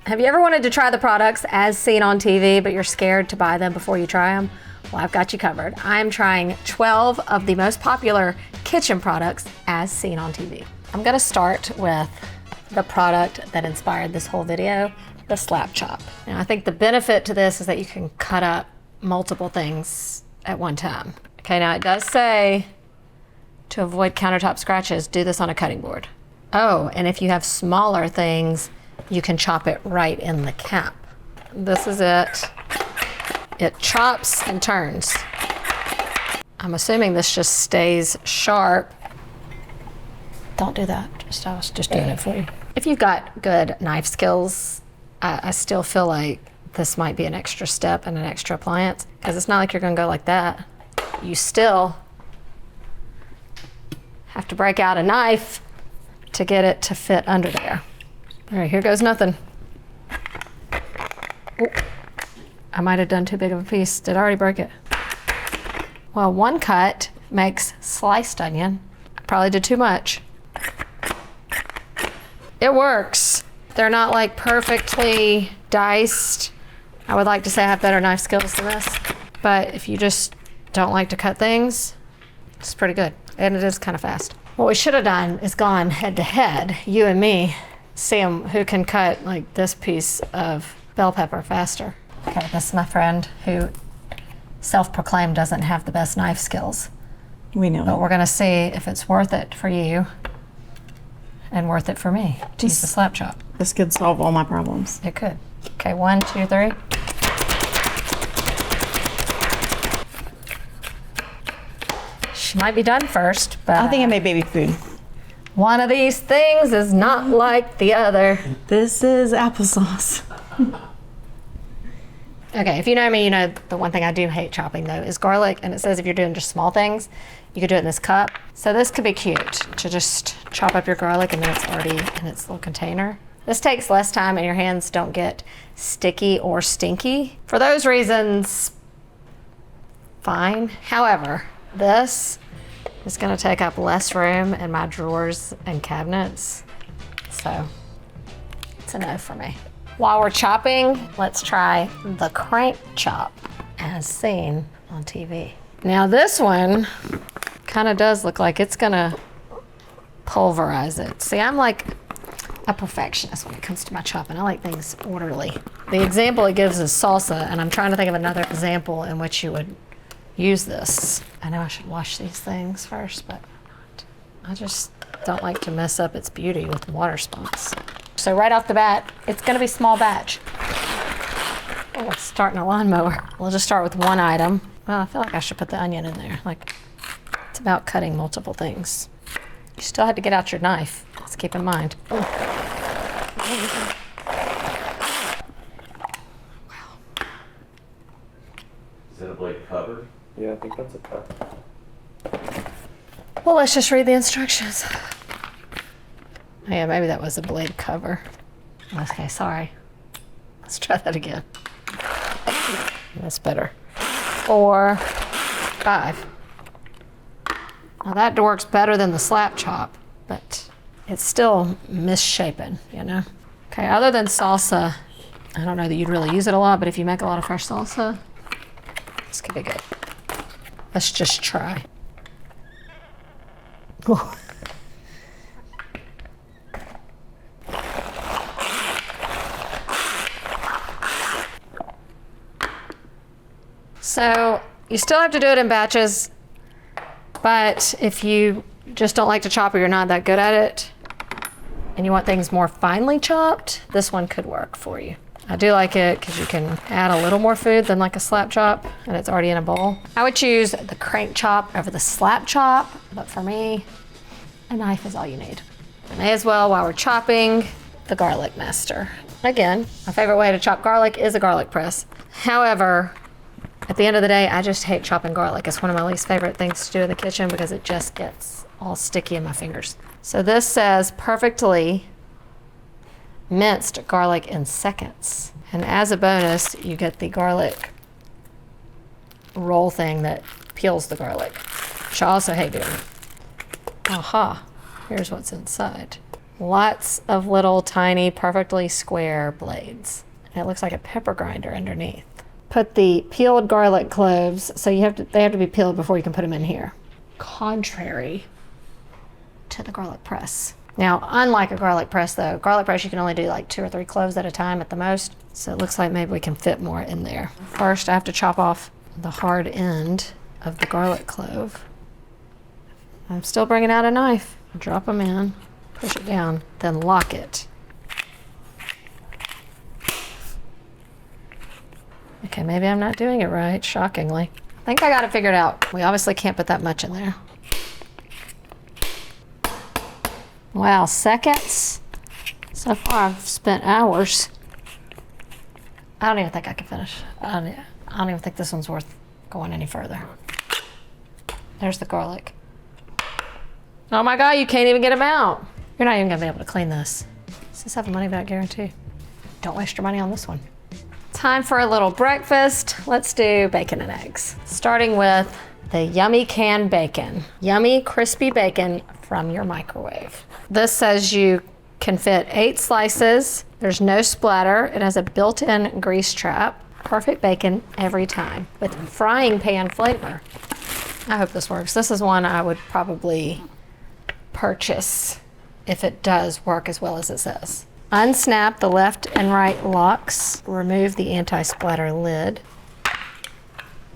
Have you ever wanted to try the products as seen on TV, but you're scared to buy them before you try them? Well, I've got you covered. I'm trying 12 of the most popular kitchen products as seen on TV. I'm gonna start with the product that inspired this whole video, the slap chop. Now, I think the benefit to this is that you can cut up multiple things at one time. Okay, now it does say to avoid countertop scratches, do this on a cutting board. Oh, and if you have smaller things, you can chop it right in the cap. This is it. It chops and turns. I'm assuming this just stays sharp. Don't do that. I was just doing it for you. If you've got good knife skills, I still feel like this might be an extra step and an extra appliance, because it's not like you're gonna go like that. You still have to break out a knife to get it to fit under there. All right, here goes nothing. Oh, I might have done too big of a piece. Did I already break it? Well, one cut makes sliced onion. I probably did too much. It works. They're not like perfectly diced. I would like to say I have better knife skills than this, but if you just don't like to cut things, it's pretty good, and it is kind of fast. What we should have done is gone head to head, you and me, see who can cut like this piece of bell pepper faster. Okay, this is my friend who self-proclaimed doesn't have the best knife skills. We know. But we're gonna see if it's worth it for you and worth it for me to use the slap chop. This could solve all my problems. It could. Okay, 1, 2, 3. She might be done first, but I think I made baby food. one of these things is not like the other. This is applesauce. Okay, if you know me, you know the one thing I do hate chopping though is garlic, and it says if you're doing just small things, you could do it in this cup. So this could be cute to just chop up your garlic and then it's already in its little container. This takes less time and your hands don't get sticky or stinky. For those reasons, fine. However, this is gonna take up less room in my drawers and cabinets. So it's a no for me. While we're chopping, let's try the crank chop as seen on TV. Now this one kind of does look like it's gonna pulverize it. See, I'm like a perfectionist when it comes to my chopping. I like things orderly. The example it gives is salsa, and I'm trying to think of another example in which you would use this. I know I should wash these things first, but I just don't like to mess up its beauty with water spots. So right off the bat, it's gonna be small batch. Oh, it's starting a lawnmower. We'll just start with one item. Well, I feel like I should put the onion in there. Like, it's about cutting multiple things. You still have to get out your knife. Let's keep in mind. Oh. Wow. Is that a blade cover? Yeah, I think that's a cut. Well, let's just read the instructions. Oh, yeah, maybe that was a blade cover. Okay, sorry. Let's try that again. That's better. 4, 5. Now that works better than the slap chop, but it's still misshapen, you know? Okay, other than salsa, I don't know that you'd really use it a lot, but if you make a lot of fresh salsa, this could be good. Let's just try. So you still have to do it in batches, but if you just don't like to chop or you're not that good at it and you want things more finely chopped, this one could work for you. I do like it because you can add a little more food than like a slap chop and it's already in a bowl. I would choose the crank chop over the slap chop, but for me, a knife is all you need. I may as well, while we're chopping, the garlic master. Again, my favorite way to chop garlic is a garlic press. However, at the end of the day, I just hate chopping garlic. It's one of my least favorite things to do in the kitchen because it just gets all sticky in my fingers. So this says perfectly minced garlic in seconds. And as a bonus, you get the garlic roll thing that peels the garlic, which I also hate doing. Aha, here's what's inside. Lots of little tiny, perfectly square blades. And it looks like a pepper grinder underneath. Put the peeled garlic cloves, so they have to be peeled before you can put them in here. Contrary to the garlic press. Now, unlike a garlic press though, garlic press you can only do like 2 or 3 cloves at a time at the most. So it looks like maybe we can fit more in there. First, I have to chop off the hard end of the garlic clove. I'm still bringing out a knife. Drop them in, push it down, then lock it. Okay, maybe I'm not doing it right, shockingly. I think I got it figured out. We obviously can't put that much in there. Wow, seconds? So far I've spent hours. I don't even think I can finish. I don't even think this one's worth going any further. There's the garlic. Oh my God, you can't even get them out. You're not even gonna be able to clean this. Does this have a money back guarantee? Don't waste your money on this one. Time for a little breakfast. Let's do bacon and eggs. Starting with the yummy canned bacon. Yummy, crispy bacon from your microwave. This says you can fit 8 slices. There's no splatter. It has a built-in grease trap. Perfect bacon every time with frying pan flavor. I hope this works. This is one I would probably purchase if it does work as well as it says. Unsnap the left and right locks. Remove the anti-splatter lid.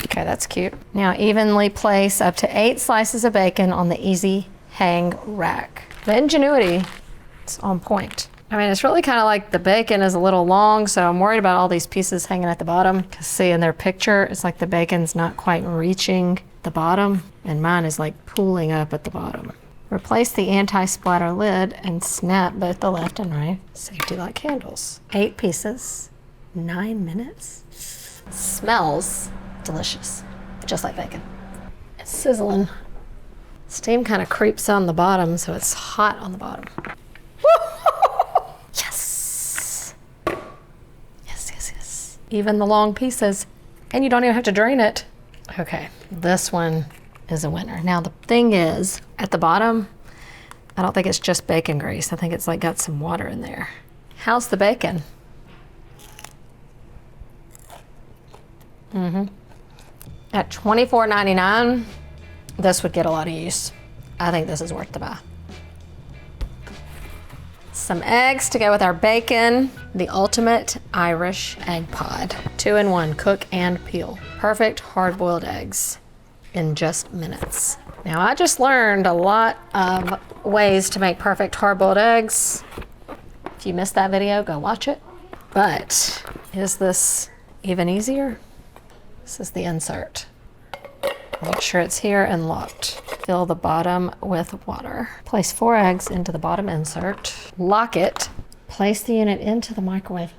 Okay, that's cute. Now evenly place up to 8 slices of bacon on the easy hang rack. The ingenuity is on point. I mean, it's really kind of like the bacon is a little long, so I'm worried about all these pieces hanging at the bottom. Because see, in their picture, it's like the bacon's not quite reaching the bottom, and mine is like pooling up at the bottom. Replace the anti-splatter lid and snap both the left and right. Safety like candles. 8 pieces, 9 minutes. Smells delicious, just like bacon. It's sizzling. Steam kind of creeps on the bottom, so it's hot on the bottom. Yes! Yes, yes, yes. Even the long pieces, and you don't even have to drain it. Okay, this one is a winner. Now the thing is, at the bottom, I don't think it's just bacon grease. I think it's like got some water in there. How's the bacon? At $24.99, this would get a lot of use. I think this is worth the buy. Some eggs to go with our bacon. The ultimate Irish egg pod. 2-in-1, cook and peel. Perfect hard-boiled eggs in just minutes. Now I just learned a lot of ways to make perfect hard-boiled eggs. If you missed that video, go watch it. But is this even easier? This is the insert. Make sure it's here and locked. Fill the bottom with water. Place 4 eggs into the bottom insert. Lock it. Place the unit into the microwave.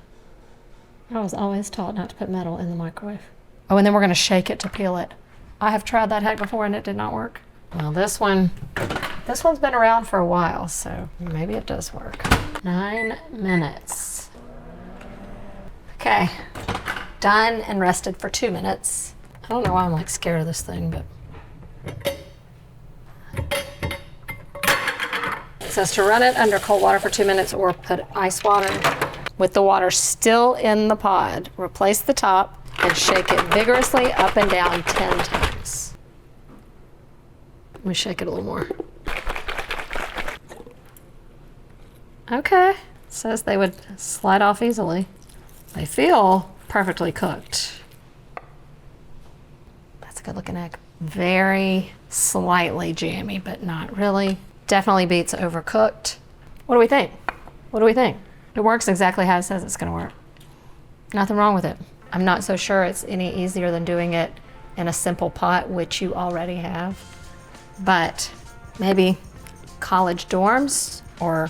I was always taught not to put metal in the microwave. Oh, and then we're gonna shake it to peel it. I have tried that hack before and it did not work. Well, this one's been around for a while, so maybe it does work. 9 minutes. Okay, done and rested for 2 minutes. I don't know why I'm like scared of this thing, but. It says to run it under cold water for 2 minutes or put ice water. With the water still in the pod, replace the top and shake it vigorously up and down 10 times. Let me shake it a little more. Okay, it says they would slide off easily. They feel perfectly cooked. That's a good looking egg. Very slightly jammy, but not really. Definitely beats overcooked. What do we think? What do we think? It works exactly how it says it's gonna work. Nothing wrong with it. I'm not so sure it's any easier than doing it in a simple pot, which you already have. But maybe college dorms or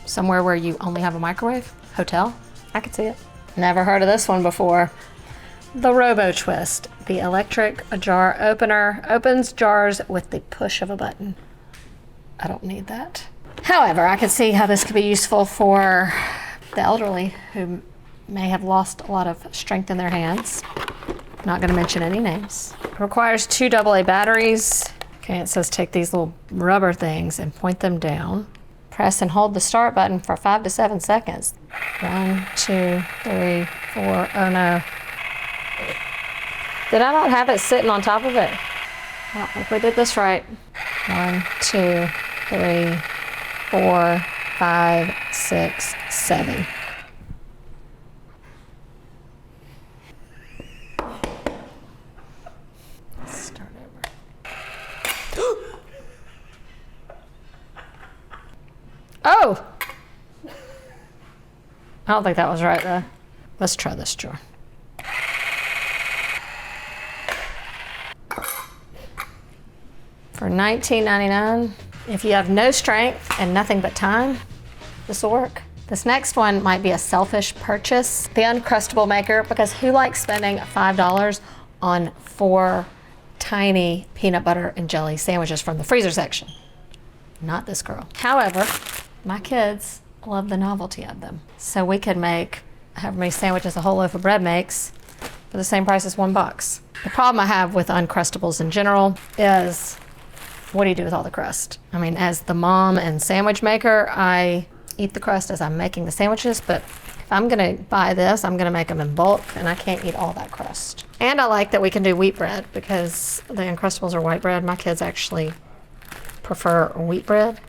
somewhere where you only have a microwave, hotel, I could see it. Never heard of this one before. The RoboTwist, the electric jar opener, opens jars with the push of a button. I don't need that. However, I can see how this could be useful for the elderly who may have lost a lot of strength in their hands. Not gonna mention any names. It requires 2 AA batteries. Okay, it says take these little rubber things and point them down. Press and hold the start button for 5 to 7 seconds. 1, 2, 3, 4. Oh no. Did I not have it sitting on top of it? I don't think we did this right. 1, 2, 3, 4, 5, 6, 7. Start over. Oh! I don't think that was right though. Let's try this jar. For $19.99, if you have no strength and nothing but time, this will work. This next one might be a selfish purchase. The Uncrustable maker, because who likes spending $5 on 4 tiny peanut butter and jelly sandwiches from the freezer section? Not this girl. However, my kids love the novelty of them. So we could make however many sandwiches a whole loaf of bread makes for the same price as $1. The problem I have with Uncrustables in general is, what do you do with all the crust? I mean, as the mom and sandwich maker, I eat the crust as I'm making the sandwiches, but if I'm gonna buy this, I'm gonna make them in bulk, and I can't eat all that crust. And I like that we can do wheat bread, because the Uncrustables are white bread. My kids actually prefer wheat bread.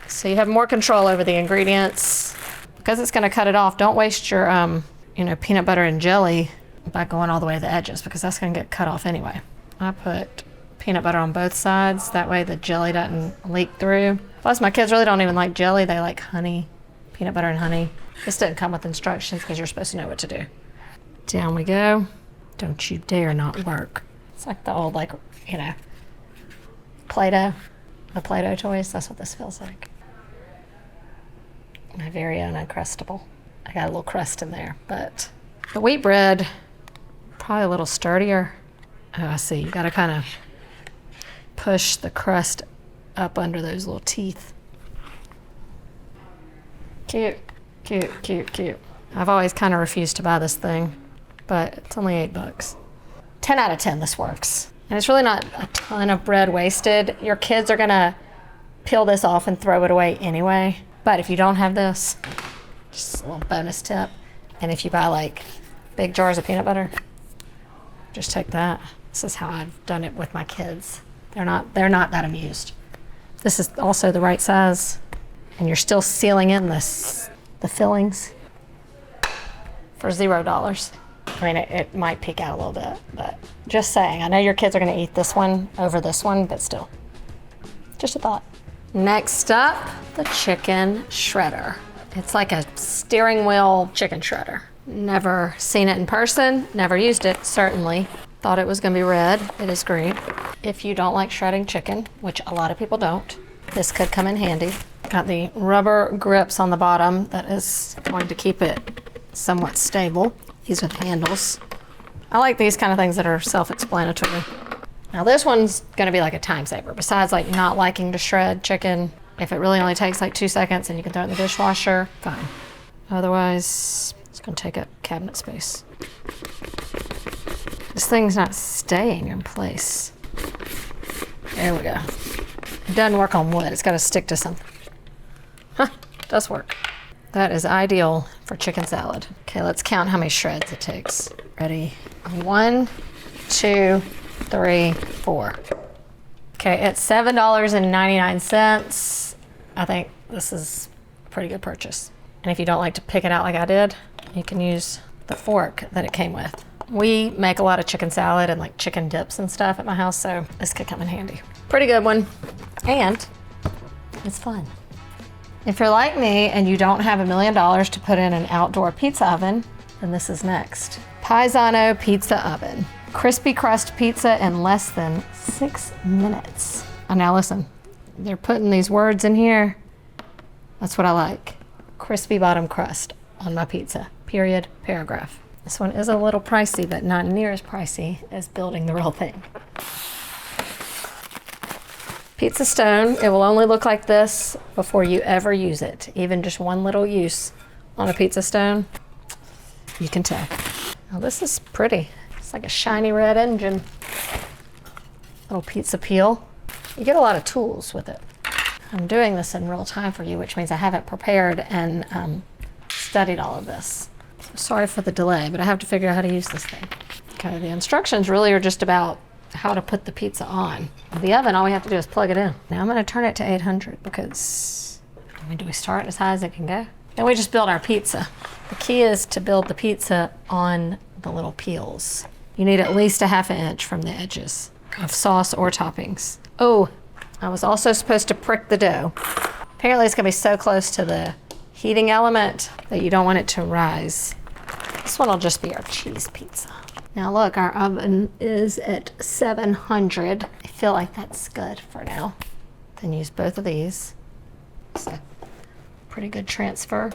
So you have more control over the ingredients. Because it's gonna cut it off, don't waste your peanut butter and jelly by going all the way to the edges, because that's gonna get cut off anyway. I put peanut butter on both sides, that way the jelly doesn't leak through. Plus my kids really don't even like jelly, they like honey, peanut butter and honey. This didn't come with instructions because you're supposed to know what to do. Down we go. Don't you dare not work. It's like the old, Play-Doh, the Play-Doh toys, that's what this feels like. My very own Uncrustable. I got a little crust in there, but the wheat bread, probably a little sturdier. Oh, I see, you gotta kind of push the crust up under those little teeth. Cute, cute, cute, cute. I've always kind of refused to buy this thing, but it's only $8. 10 out of 10, this works. And it's really not a ton of bread wasted. Your kids are gonna peel this off and throw it away anyway. But if you don't have this, just a little bonus tip. And if you buy big jars of peanut butter, just take that. This is how I've done it with my kids. They're not that amused. This is also the right size, and you're still sealing in the fillings for $0. I mean, it might peek out a little bit, but just saying. I know your kids are gonna eat this one over this one, but still, just a thought. Next up, the chicken shredder. It's like a steering wheel chicken shredder. Never seen it in person, never used it, certainly. Thought it was gonna be red, it is green. If you don't like shredding chicken, which a lot of people don't, this could come in handy. Got the rubber grips on the bottom that is going to keep it somewhat stable. These are the handles. I like these kind of things that are self-explanatory. Now this one's gonna be like a time saver. Besides not liking to shred chicken, if it really only takes 2 seconds and you can throw it in the dishwasher, fine. Otherwise, it's gonna take up cabinet space. This thing's not staying in place. There we go. It doesn't work on wood, it's gotta stick to something. Huh, does work. That is ideal for chicken salad. Okay, let's count how many shreds it takes. Ready? 1, 2, 3, 4. Okay, it's $7.99. I think this is a pretty good purchase. And if you don't like to pick it out like I did, you can use the fork that it came with. We make a lot of chicken salad and chicken dips and stuff at my house, so this could come in handy. Pretty good one, and it's fun. If you're like me and you don't have $1 million to put in an outdoor pizza oven, then this is next. Piezano pizza oven. Crispy crust pizza in less than 6 minutes. And now listen, they're putting these words in here. That's what I like. Crispy bottom crust on my pizza, period, paragraph. This one is a little pricey, but not near as pricey as building the real thing. Pizza stone, it will only look like this before you ever use it. Even just one little use on a pizza stone, you can tell. Now this is pretty. It's like a shiny red engine. Little pizza peel. You get a lot of tools with it. I'm doing this in real time for you, which means I haven't prepared and studied all of this. So sorry for the delay, but I have to figure out how to use this thing. Okay, the instructions really are just about how to put the pizza on. The oven, all we have to do is plug it in. Now I'm gonna turn it to 800 because, I mean, do we start as high as it can go? Then we just build our pizza. The key is to build the pizza on the little peels. You need at least a ½ inch from the edges of sauce or toppings. Oh, I was also supposed to prick the dough. Apparently it's gonna be so close to the heating element that you don't want it to rise. This one will just be our cheese pizza. Now look, our oven is at 700. I feel like that's good for now. Then use both of these. So, pretty good transfer.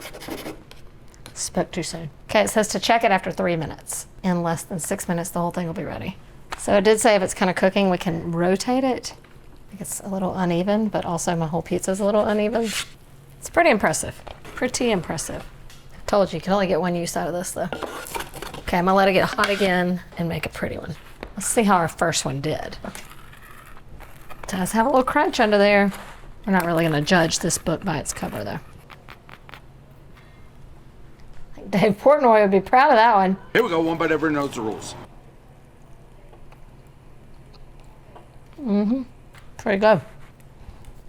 Spoke too soon. Okay, it says to check it after 3 minutes. In less than 6 minutes, the whole thing will be ready. So it did say if it's kind of cooking, we can rotate it. I think it's a little uneven, but also my whole pizza's a little uneven. It's pretty impressive. Pretty impressive. I told you, you can only get one use out of this though. Okay, I'm gonna let it get hot again and make a pretty one. Let's see how our first one did. It does have a little crunch under there. We're not really gonna judge this book by its cover though. I think Dave Portnoy would be proud of that one. Here we go, one bite, everyone knows the rules. Pretty good.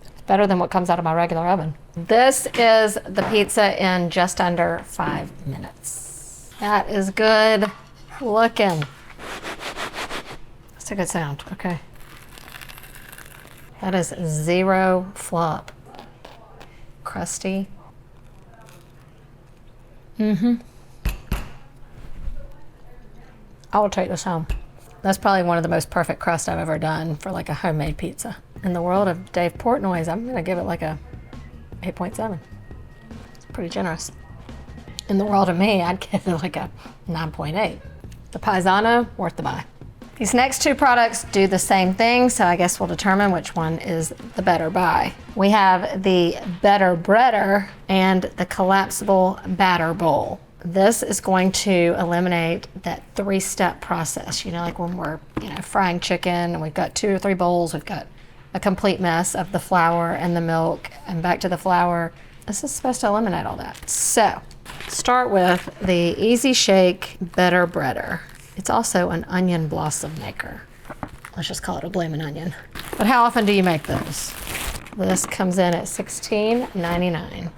It's better than what comes out of my regular oven. This is the pizza in just under 5 minutes. That is good looking. That's a good sound, okay. That is 0 flop. Crusty. I will take this home. That's probably one of the most perfect crust I've ever done for like a homemade pizza. In the world of Dave Portnoy's, I'm gonna give it like a 8.7. It's pretty generous. In the world of me, I'd give it like a 9.8. The Piezano, worth the buy. These next two products do the same thing, so I guess we'll determine which one is the better buy. We have the Better Breader and the Collapsible Batter Bowl. This is going to eliminate that 3-step process. You know, like when we're, frying chicken and we've got 2 or 3 bowls, we've got a complete mess of the flour and the milk and back to the flour. This is supposed to eliminate all that. So, start with the Easy Shake Better Breader. It's also an onion blossom maker. Let's just call it a bloomin' onion. But how often do you make those? This comes in at $16.99.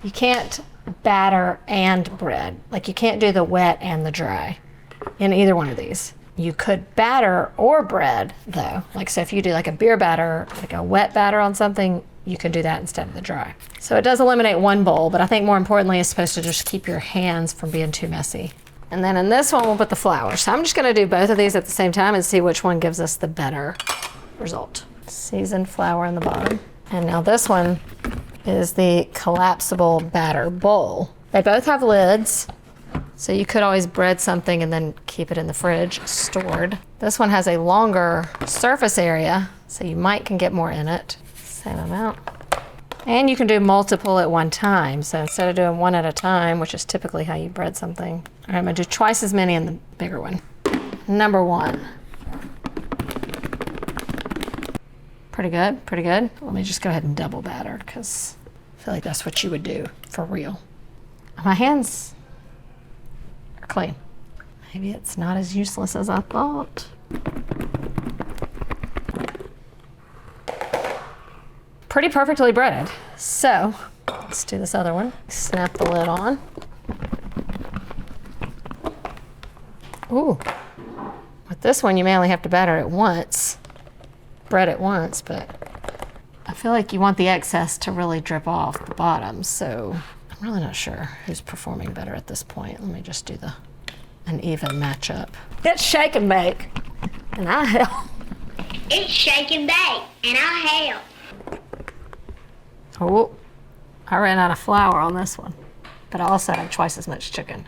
You can't batter and bread. Like you can't do the wet and the dry in either one of these. You could batter or bread though. Like so if you do like a beer batter, like a wet batter on something, you can do that instead of the dry. So it does eliminate one bowl, but I think more importantly it's supposed to just keep your hands from being too messy. And then in this one we'll put the flour. So I'm just gonna do both of these at the same time and see which one gives us the better result. Seasoned flour in the bottom. And now this one is the Collapsible Batter Bowl. They both have lids, so you could always bread something and then keep it in the fridge stored. This one has a longer surface area, so you can get more in it. Same amount. And you can do multiple at one time. So instead of doing one at a time, which is typically how you bread something, all right, I'm gonna do twice as many in the bigger one. Number 1. Pretty good, pretty good. Let me just go ahead and double batter because I feel like that's what you would do for real. My hands are clean. Maybe it's not as useless as I thought. Pretty perfectly breaded. So let's do this other one. Snap the lid on. Ooh, with this one you may only have to batter it once. Bread it once, but I feel like you want the excess to really drip off the bottom, so I'm really not sure who's performing better at this point. Let me just do an even matchup. It's shake and bake, and I help. It's shake and bake, and I help. Oh, I ran out of flour on this one, but I also had twice as much chicken.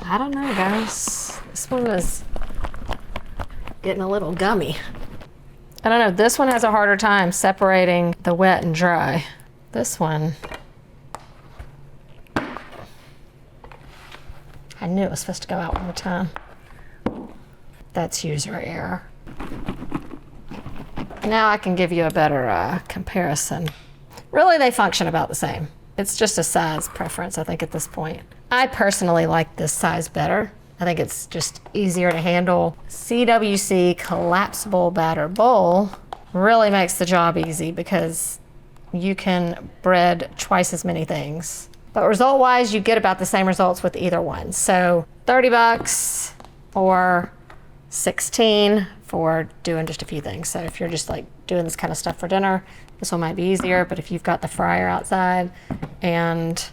I don't know, guys. This one is getting a little gummy. I don't know, this one has a harder time separating the wet and dry. This one, I knew it was supposed to go out one more time. That's user error. Now I can give you a better comparison. Really, they function about the same. It's just a size preference, I think, at this point. I personally like this size better. I think it's just easier to handle. CWC collapsible batter bowl really makes the job easy because you can bread twice as many things. But result-wise, you get about the same results with either one. So $30 or 16 for doing just a few things. So if you're just like doing this kind of stuff for dinner, this one might be easier. But if you've got the fryer outside and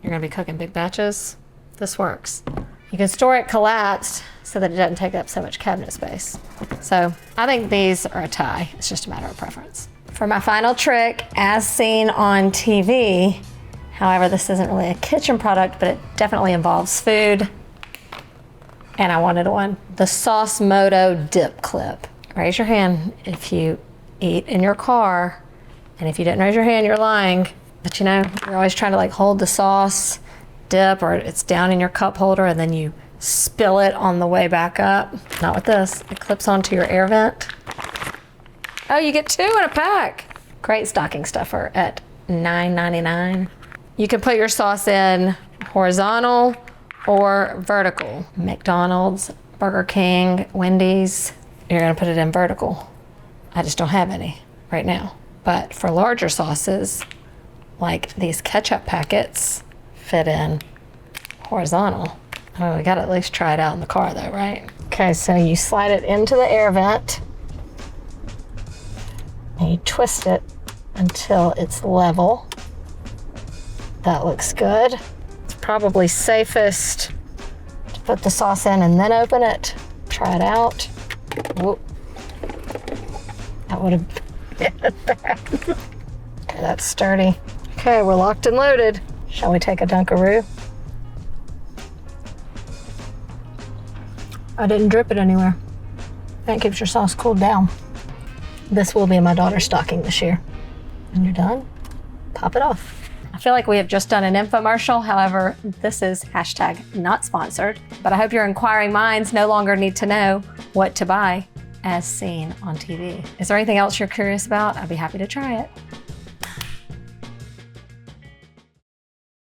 you're gonna be cooking big batches, this works. You can store it collapsed so that it doesn't take up so much cabinet space. So I think these are a tie. It's just a matter of preference. For my final trick, as seen on TV, however, this isn't really a kitchen product, but it definitely involves food. And I wanted one. The Saucemoto Dip Clip. Raise your hand if you eat in your car. And if you didn't raise your hand, you're lying. But you know, you're always trying to like hold the sauce, dip, or it's down in your cup holder and then you spill it on the way back up. Not with this. It clips onto your air vent. Oh, you get 2 in a pack. Great stocking stuffer at $9.99. You can put your sauce in horizontal or vertical. McDonald's, Burger King, Wendy's, you're gonna put it in vertical. I just don't have any right now. But for larger sauces, like these ketchup packets, fit in horizontal. Oh, we gotta at least try it out in the car though, right? Okay, so you slide it into the air vent and you twist it until it's level. That looks good. It's probably safest to put the sauce in and then open it. Try it out. Whoop. That would have been bad. Okay, that's sturdy. Okay, we're locked and loaded. Shall we take a Dunkaroo? I didn't drip it anywhere. That keeps your sauce cooled down. This will be my daughter's stocking this year. And you're done, pop it off. I feel like we have just done an infomercial. However, this is hashtag not sponsored, but I hope your inquiring minds no longer need to know what to buy as seen on TV. Is there anything else you're curious about? I'd be happy to try it.